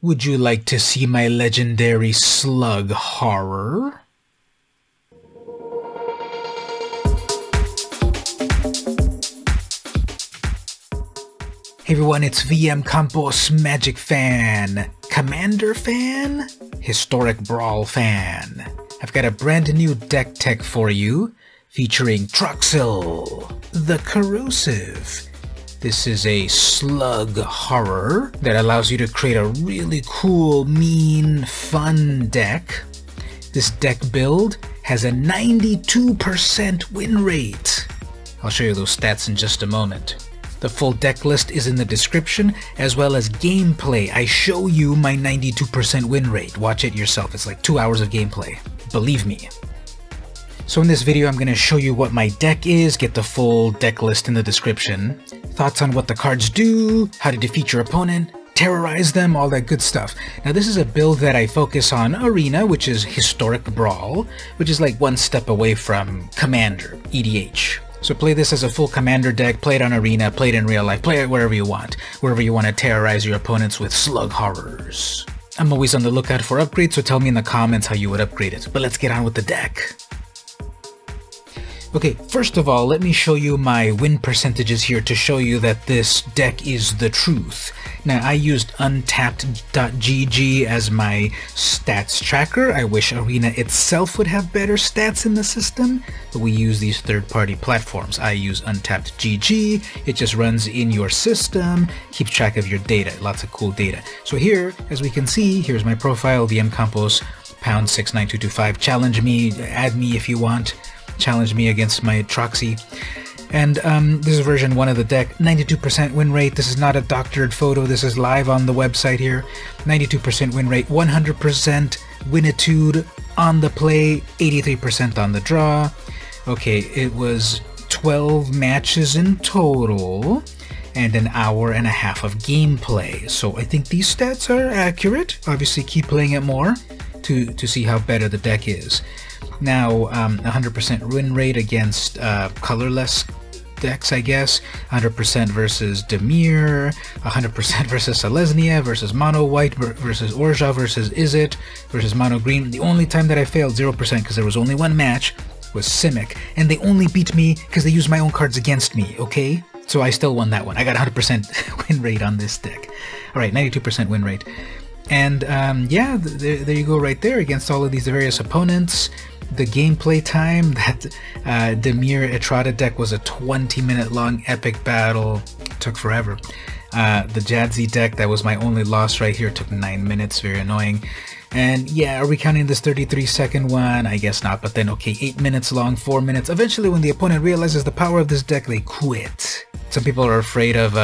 Would you like to see my legendary slug horror? Hey everyone, it's VmCrew Magic fan, Commander fan, Historic Brawl fan. I've got a brand new deck tech for you, featuring Toxrill the Corrosive. This is a slug horror that allows you to create a really cool, mean, fun deck. This deck build has a 92% win rate. I'll show you those stats in just a moment. The full deck list is in the description, as well as gameplay. I show you my 92% win rate. Watch it yourself. It's like 2 hours of gameplay. Believe me. So in this video, I'm going to show you what my deck is, get the full deck list in the description, thoughts on what the cards do, how to defeat your opponent, terrorize them, all that good stuff. Now this is a build that I focus on Arena, which is Historic Brawl, which is like one step away from Commander, EDH. So play this as a full Commander deck, play it on Arena, play it in real life, play it wherever you want to terrorize your opponents with slug horrors. I'm always on the lookout for upgrades, so tell me in the comments how you would upgrade it. But let's get on with the deck. Okay, first of all, let me show you my win percentages here to show you that this deck is the truth. Now, I used untapped.gg as my stats tracker. I wish Arena itself would have better stats in the system, but we use these third-party platforms. I use untapped.gg. It just runs in your system, keeps track of your data, lots of cool data. So here, as we can see, here's my profile, VmCrew #69225. Challenge me, add me if you want. Challenge me against my Troxy. And this is version 1 of the deck, 92% win rate. This is not a doctored photo, this is live on the website here. 92% win rate, 100% winitude on the play, 83% on the draw. Okay, it was 12 matches in total and an hour and a half of gameplay. So I think these stats are accurate. Obviously keep playing it more to see how better the deck is. Now, 100% win rate against colorless decks, I guess. 100% versus Demir, 100% versus Selesnya, versus Mono White, versus Orja, versus Izzet, versus Mono Green. The only time that I failed, 0%, because there was only one match, was Simic. And they only beat me because they used my own cards against me, okay? So I still won that one. I got 100% win rate on this deck. Alright, 92% win rate. And yeah, there you go right there against all of these various opponents. The gameplay time, that Demir Etrata deck was a 20-minute long epic battle. Took forever. The Jadzi deck, that was my only loss right here, took 9 minutes, very annoying. And yeah, are we counting this 33-second one? I guess not, but then okay, 8 minutes long, 4 minutes. Eventually when the opponent realizes the power of this deck, they quit. Some people are afraid of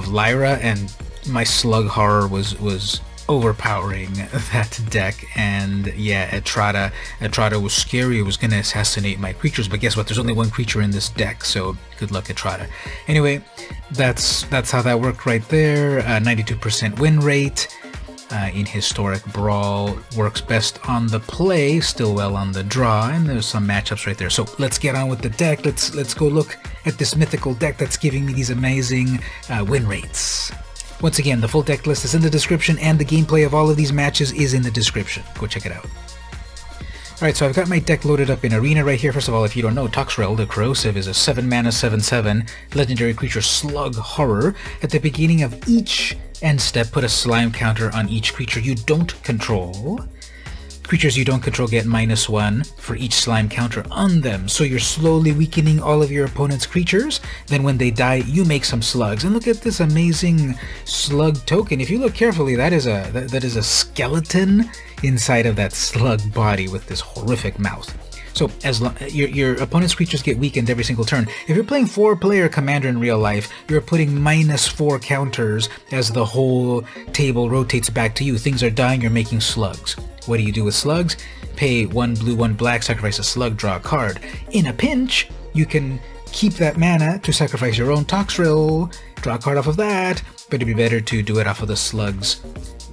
Lyra, and my slug horror was overpowering that deck. And yeah, Etrata was scary. It was gonna assassinate my creatures, but guess what, there's only one creature in this deck, so good luck, Etrata. Anyway, that's how that worked right there. 92% win rate in Historic Brawl. Works best on the play, still well on the draw, and there's some matchups right there. So let's get on with the deck. Let's go look at this mythical deck that's giving me these amazing win rates. Once again, the full deck list is in the description, and the gameplay of all of these matches is in the description. Go check it out. Alright, so I've got my deck loaded up in Arena right here. First of all, if you don't know, Toxrill the Corrosive is a 7-mana 7/7 legendary creature slug horror. At the beginning of each end step, put a slime counter on each creature you don't control. Creatures you don't control get -1 for each slime counter on them, so you're slowly weakening all of your opponent's creatures. Then when they die, you make some slugs. And look at this amazing slug token. If you look carefully, that is a skeleton inside of that slug body with this horrific mouth. So as your opponent's creatures get weakened every single turn. If you're playing 4-player Commander in real life, you're putting -4 counters as the whole table rotates back to you. Things are dying, you're making slugs. What do you do with slugs? Pay 1 blue, 1 black, sacrifice a slug, draw a card. In a pinch, you can keep that mana to sacrifice your own Toxrill, draw a card off of that, but it'd be better to do it off of the slugs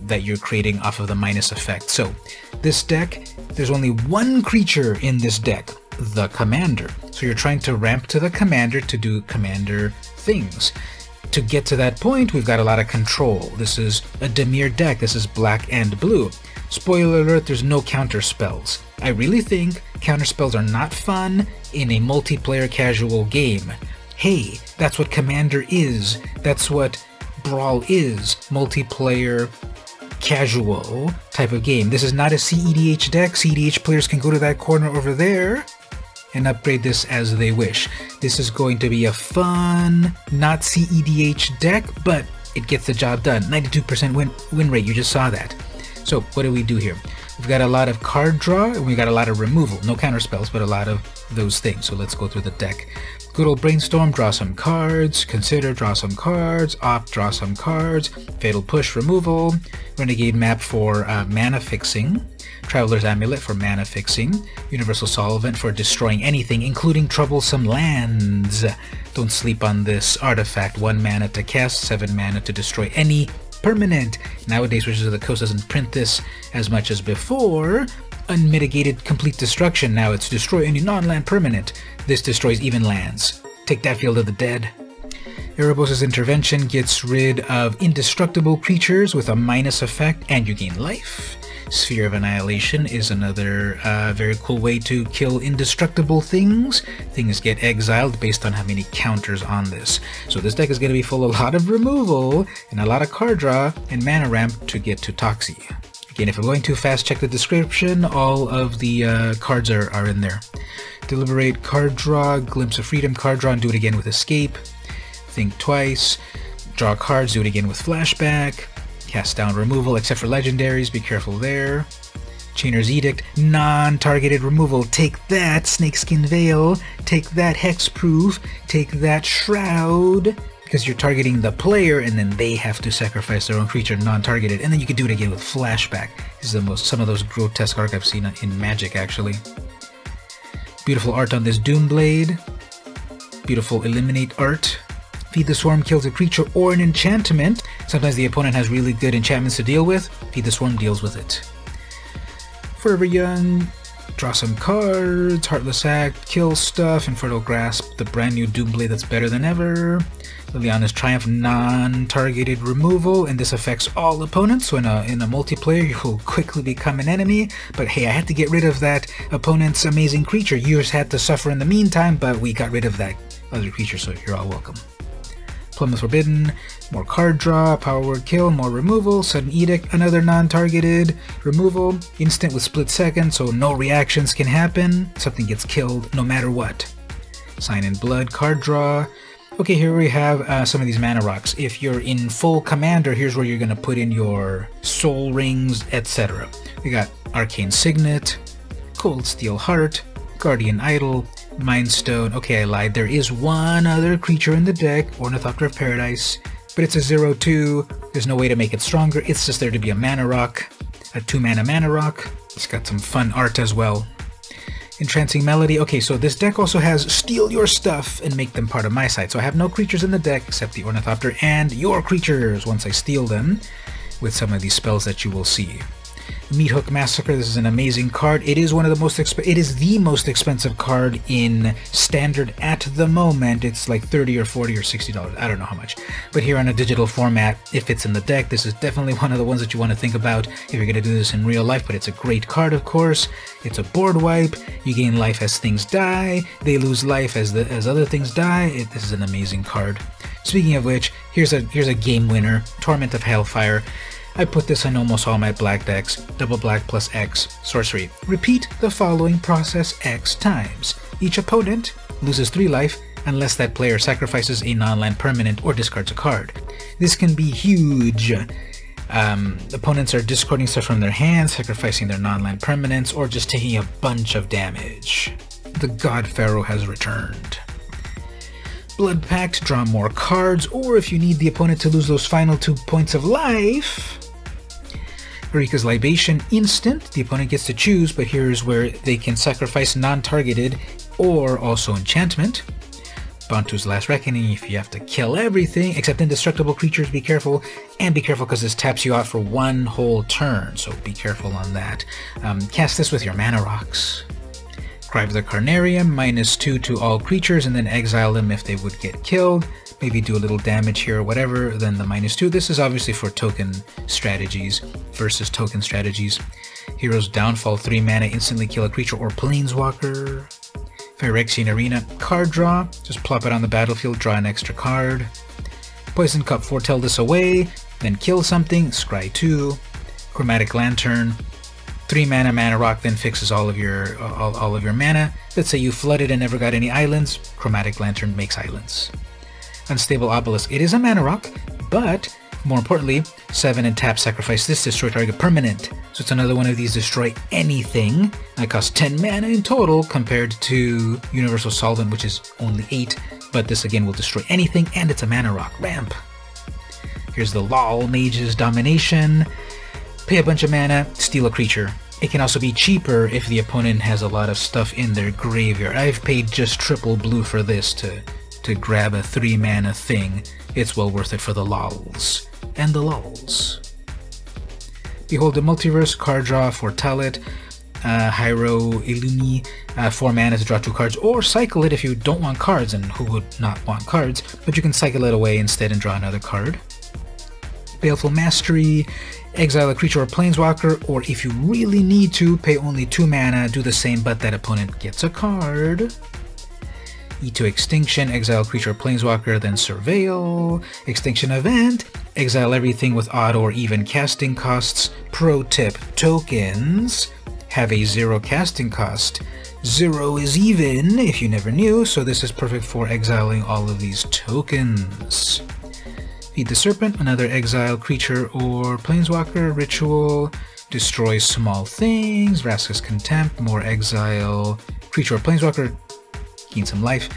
that you're creating off of the minus effect. So this deck, there's only one creature in this deck, the Commander. So you're trying to ramp to the Commander to do Commander things. to get to that point, we've got a lot of control. This is a Dimir deck. This is black and blue. Spoiler alert, there's no counter spells. I really think counter spells are not fun in a multiplayer casual game. Hey, that's what Commander is. That's what Brawl is. Multiplayer casual type of game. This is not a CEDH deck. CEDH players can go to that corner over there and upgrade this as they wish. This is going to be a fun, not CEDH deck, but it gets the job done. 92% win rate, you just saw that. So what do we do here? We've got a lot of card draw, and we've got a lot of removal. No counter spells, but a lot of those things. So let's go through the deck. Good old brainstorm, draw some cards. Consider, draw some cards. Opt, draw some cards. Fatal push, removal. Renegade map for mana fixing. Traveler's Amulet for mana fixing. Universal Solvent for destroying anything, including troublesome lands. Don't sleep on this artifact. 1 mana to cast, 7 mana to destroy any permanent. Nowadays, Wizards of the Coast doesn't print this as much as before. Unmitigated complete destruction. Now it's destroy any non-land permanent. This destroys even lands. Take that, Field of the Dead. Erebos' intervention gets rid of indestructible creatures with a minus effect, and you gain life. Sphere of Annihilation is another very cool way to kill indestructible things. Things get exiled based on how many counters on this. So this deck is going to be full of a lot of removal and a lot of card draw and mana ramp to get to Toxie. Again, if I'm going too fast, check the description. All of the cards are in there. Deliberate, card draw, Glimpse of Freedom, card draw, and do it again with Escape. Think twice. Draw cards, do it again with Flashback. Cast down removal, except for legendaries, be careful there. Chainer's Edict, non-targeted removal. Take that, Snakeskin Veil. Take that, Hexproof. Take that, Shroud. Because you're targeting the player, and then they have to sacrifice their own creature, non-targeted. And then you can do it again with Flashback. This is some of those grotesque art I've seen in Magic, actually. Beautiful art on this Doomblade. Beautiful Eliminate art. Feed the Swarm kills a creature or an enchantment. Sometimes the opponent has really good enchantments to deal with. Feed the Swarm deals with it. Forever Young. Draw some cards. Heartless Act. Kill stuff. Infernal Grasp. The brand new Doomblade that's better than ever. Liliana's Triumph. Non-targeted removal. And this affects all opponents. So in a multiplayer, you will quickly become an enemy. But hey, I had to get rid of that opponent's amazing creature. You just had to suffer in the meantime, but we got rid of that other creature, so you're all welcome. Plum of Forbidden, more card draw, power word kill, more removal, sudden edict, another non-targeted removal, instant with split second, so no reactions can happen, something gets killed no matter what. Sign in Blood, card draw. Okay, here we have some of these mana rocks. If you're in full Commander, here's where you're going to put in your Soul Rings, etc. We got Arcane Signet, Cold Steel Heart, Guardian Idol, Mind Stone. Okay, I lied. There is one other creature in the deck, Ornithopter of Paradise, but it's a 0/2. There's no way to make it stronger. It's just there to be a mana rock, a 2-mana mana rock. It's got some fun art as well. Entrancing Melody. Okay, so this deck also has Steal Your Stuff and make them part of my side. So I have no creatures in the deck except the Ornithopter and your creatures once I steal them with some of these spells that you will see. Meat Hook Massacre. This is an amazing card. It is one of the most it is the most expensive card in Standard at the moment. It's like $30 or $40 or $60. I don't know how much. But here on a digital format, if it's in the deck, this is definitely one of the ones that you want to think about if you're going to do this in real life. But it's a great card, of course. It's a board wipe. You gain life as things die. They lose life as other things die. This is an amazing card. Speaking of which, here's a game winner. Torment of Hellfire. I put this on almost all my black decks. Double black plus X. Sorcery. Repeat the following process X times. Each opponent loses 3 life unless that player sacrifices a non-land permanent or discards a card. This can be huge. Opponents are discarding stuff from their hands, sacrificing their non-land permanents, or just taking a bunch of damage. The God Pharaoh has returned. Blood Pact, draw more cards, or if you need the opponent to lose those final 2 points of life, Marika's Libation, instant. The opponent gets to choose, but here's where they can sacrifice non-targeted or also enchantment. Bantu's Last Reckoning, if you have to kill everything except indestructible creatures, be careful. And be careful because this taps you out for 1 whole turn, so be careful on that. Cast this with your mana rocks. Cry of the Carnarium, -2 to all creatures, and then exile them if they would get killed. maybe do a little damage here or whatever, then the -2. This is obviously for token strategies versus token strategies. Hero's Downfall, 3 mana, instantly kill a creature or planeswalker. Phyrexian Arena, card draw, just plop it on the battlefield, draw an extra card. Poison Cup, foretell this away, then kill something, scry 2. Chromatic Lantern, 3 mana, mana rock, then fixes all of your mana. Let's say you flooded and never got any islands, Chromatic Lantern makes islands. Unstable Obelisk, it is a mana rock, but more importantly, 7 and tap, sacrifice this, destroy target permanent. So it's another one of these destroy anything. That costs 10 mana in total compared to Universal Solvent, which is only 8, but this again will destroy anything, and it's a mana rock. Ramp. Here's the LOL, Mage's Domination. Pay a bunch of mana, steal a creature. It can also be cheaper if the opponent has a lot of stuff in their graveyard. I've paid just triple blue for this to grab a 3 mana thing. It's well worth it for the lols and the lols. Behold the Multiverse, card draw, foretell it. Hyro Illumi, 4 mana to draw 2 cards, or cycle it if you don't want cards, and who would not want cards, but you can cycle it away instead and draw another card. Baleful Mastery, exile a creature or planeswalker, or if you really need to, pay only 2 mana, do the same, but that opponent gets a card. E2 Extinction, exile creature or planeswalker, then surveil. Extinction Event, exile everything with odd or even casting costs. Pro tip, tokens have a 0 casting cost. 0 is even, if you never knew, so this is perfect for exiling all of these tokens. Feed the Serpent, another exile creature or planeswalker. Ritual, destroy small things. Vraska's Contempt, more exile creature or planeswalker, gain some life.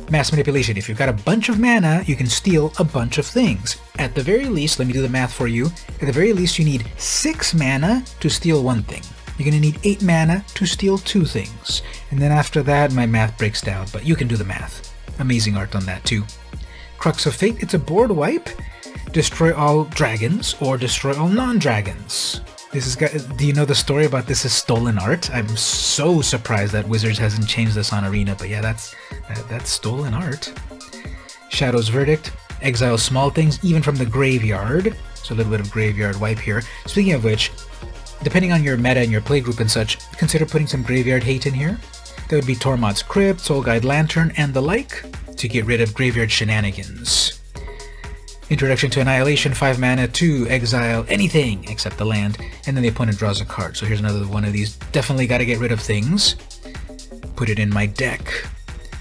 Mass Manipulation, if you've got a bunch of mana, you can steal a bunch of things. At the very least, let me do the math for you, at the very least you need 6 mana to steal 1 thing. You're going to need 8 mana to steal 2 things. And then after that, my math breaks down, but you can do the math. Amazing art on that too. Crux of Fate, it's a board wipe. Destroy all dragons or destroy all non-dragons. This is, do you know the story about this is stolen art? I'm so surprised that Wizards hasn't changed this on Arena, but yeah, that's stolen art. Shadow's Verdict, exile small things, even from the graveyard. So a little bit of graveyard wipe here. Speaking of which, depending on your meta and your playgroup and such, consider putting some graveyard hate in here. That would be Tormod's Crypt, Soul Guide Lantern, and the like, to get rid of graveyard shenanigans. Introduction to Annihilation, 5 mana to exile anything except the land, and then the opponent draws a card. So here's another one of these. Definitely got to get rid of things. Put it in my deck.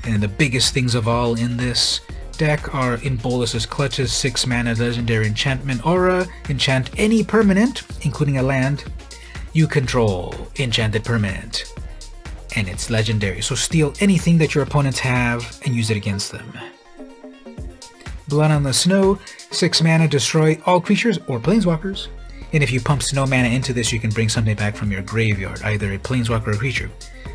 And then the biggest things of all in this deck are in Bolus's Clutches, 6 mana legendary enchantment aura. Enchant any permanent, including a land, you control. Enchanted permanent. And it's legendary. So steal anything that your opponents have and use it against them. Blood on the Snow, 6 mana, destroy all creatures or planeswalkers. And if you pump snow mana into this, you can bring something back from your graveyard, either a planeswalker or a creature.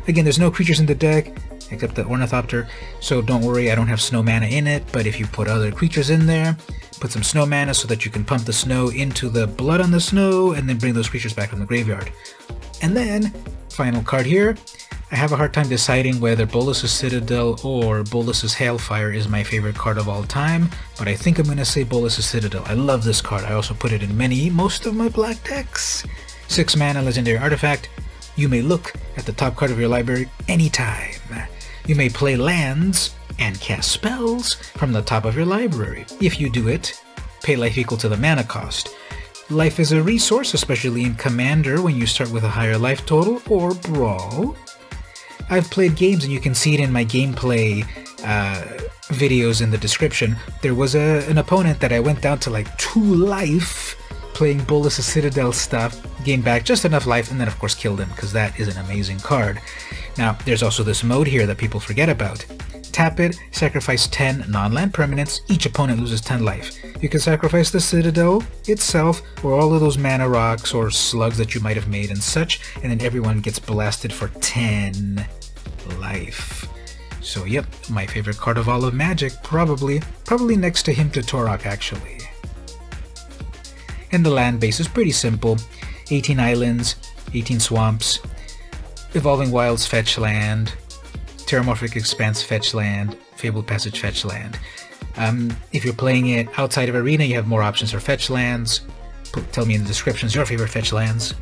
Again, there's no creatures in the deck, except the Ornithopter, so don't worry, I don't have snow mana in it, but if you put other creatures in there, put some snow mana so that you can pump the snow into the Blood on the Snow, and then bring those creatures back from the graveyard. And then, final card here, I have a hard time deciding whether Bolus's Citadel or Bolus's Hailfire is my favorite card of all time, but I think I'm going to say Bolus's Citadel. I love this card. I also put it in most of my black decks. 6 mana legendary artifact. You may look at the top card of your library anytime. You may play lands and cast spells from the top of your library. If you do it, pay life equal to the mana cost. Life is a resource, especially in Commander when you start with a higher life total, or Brawl. I've played games, and you can see it in my gameplay videos in the description. There was an opponent that I went down to like 2 life playing Bolus's Citadel stuff, gained back just enough life, and then of course killed him, because that is an amazing card. Now, there's also this mode here that people forget about. Tap it, sacrifice 10 non-land permanents, each opponent loses 10 life. You can sacrifice the Citadel itself, or all of those mana rocks or slugs that you might have made and such, and then everyone gets blasted for 10 life. So yep, my favorite card of all of Magic, probably next to him to Torok actually. And the land base is pretty simple. 18 islands, 18 swamps, Evolving Wilds fetch land, Terramorphic Expanse fetch land, Fabled Passage fetch land. If you're playing it outside of Arena, you have more options for fetch lands. Tell me in the descriptions your favorite fetch lands.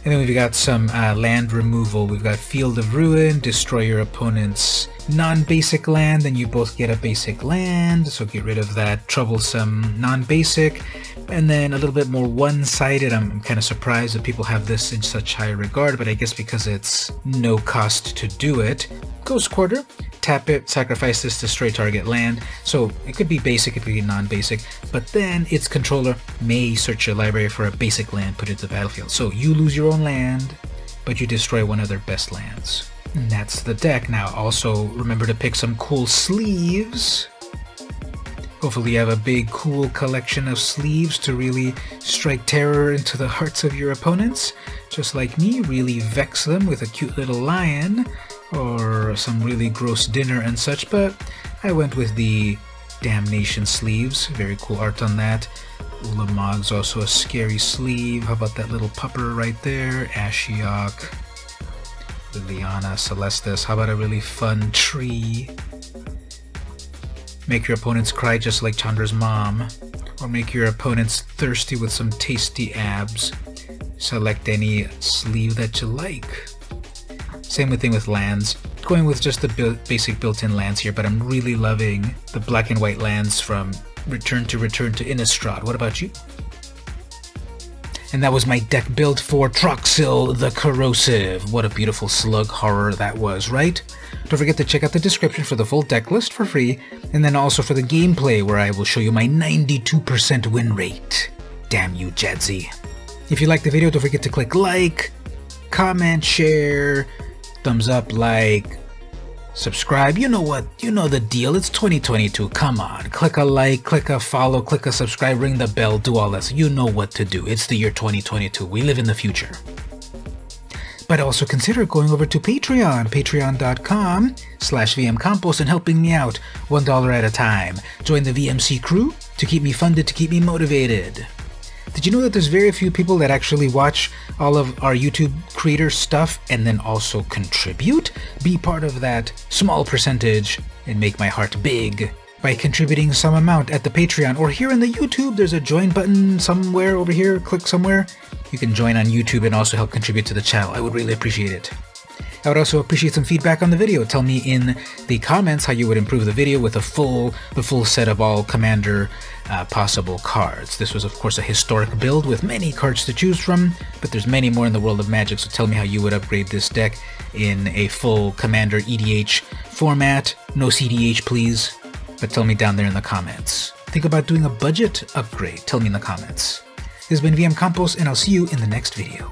And then we've got some land removal. We've got Field of Ruin, destroy your opponent's non-basic land, then you both get a basic land, so get rid of that troublesome non-basic. And then a little bit more one-sided. I'm kind of surprised that people have this in such high regard, but I guess because it's no cost to do it. Ghost Quarter, tap it, sacrifice this, destroy target land. So it could be basic, it could be non-basic, but then its controller may search your library for a basic land, put it to the battlefield. So you lose your own land, but you destroy one of their best lands. And that's the deck. Now also remember to pick some cool sleeves. Hopefully you have a big cool collection of sleeves to really strike terror into the hearts of your opponents. Just like me, really vex them with a cute little lion or some really gross dinner and such, but I went with the Damnation sleeves. Very cool art on that. Ulamog's also a scary sleeve. How about that little pupper right there? Ashiok, Liliana, Celestis. How about a really fun tree? Make your opponents cry just like Chandra's mom, or make your opponents thirsty with some tasty abs. Select any sleeve that you like. Same thing with lands. Going with just the basic built-in lands here, but I'm really loving the black and white lands from Return to Innistrad. What about you? And that was my deck build for Toxrill the Corrosive. What a beautiful slug horror that was, right? Don't forget to check out the description for the full deck list for free, and then also for the gameplay where I will show you my 92% win rate. Damn you, Jadzy. If you liked the video, don't forget to click like, comment, share, thumbs up, like, subscribe. You know what? You know the deal. It's 2022. Come on. Click a like, click a follow, click a subscribe, ring the bell, do all that. You know what to do. It's the year 2022. We live in the future. But also consider going over to Patreon, patreon.com/VmCompost, and helping me out $1 at a time. Join the VMC crew to keep me funded, to keep me motivated. Did you know that there's very few people that actually watch all of our YouTube creator stuff and then also contribute? Be part of that small percentage and make my heart big by contributing some amount at the Patreon, or here in the YouTube. There's a join button somewhere over here. Click somewhere. You can join on YouTube and also help contribute to the channel. I would really appreciate it. I would also appreciate some feedback on the video. Tell me in the comments how you would improve the video with the full set of all Commander possible cards. This was, of course, a historic build with many cards to choose from, but there's many more in the world of Magic, so tell me how you would upgrade this deck in a full Commander EDH format. No CDH, please, but tell me down there in the comments. Think about doing a budget upgrade. Tell me in the comments. This has been VmCompost, and I'll see you in the next video.